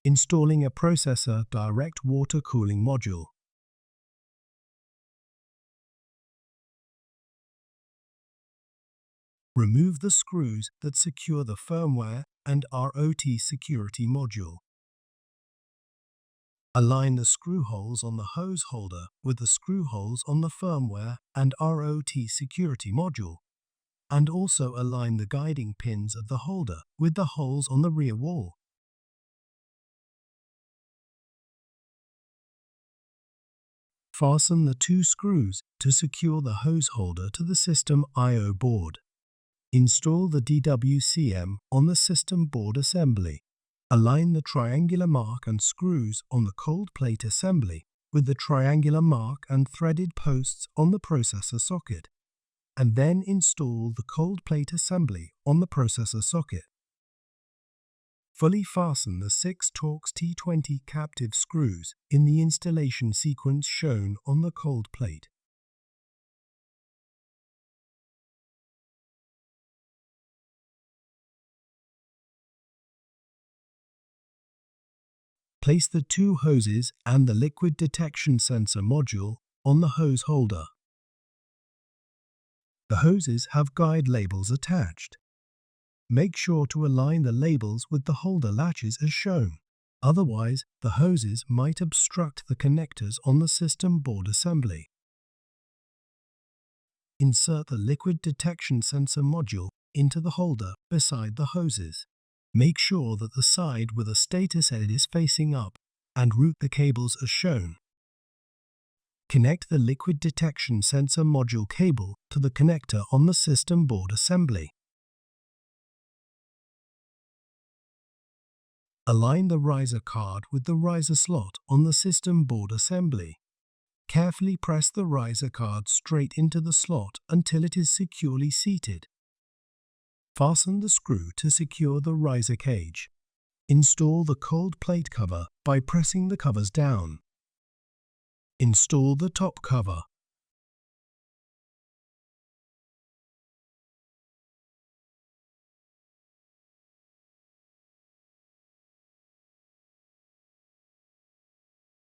Installing a processor direct water cooling module. Remove the screws that secure the firmware and ROT security module. Align the screw holes on the hose holder with the screw holes on the firmware and ROT security module, and also align the guiding pins of the holder with the holes on the rear wall. Fasten the two screws to secure the hose holder to the system I/O board. Install the DWCM on the system board assembly. Align the triangular mark and screws on the cold plate assembly with the triangular mark and threaded posts on the processor socket, and then install the cold plate assembly on the processor socket. Fully fasten the 6 Torx T20 captive screws in the installation sequence shown on the cold plate. Place the two hoses and the liquid detection sensor module on the hose holder. The hoses have guide labels attached. Make sure to align the labels with the holder latches as shown. Otherwise, the hoses might obstruct the connectors on the system board assembly. Insert the liquid detection sensor module into the holder beside the hoses. Make sure that the side with a status head is facing up and route the cables as shown. Connect the liquid detection sensor module cable to the connector on the system board assembly. Align the riser card with the riser slot on the system board assembly. Carefully press the riser card straight into the slot until it is securely seated. Fasten the screw to secure the riser cage. Install the cold plate cover by pressing the covers down. Install the top cover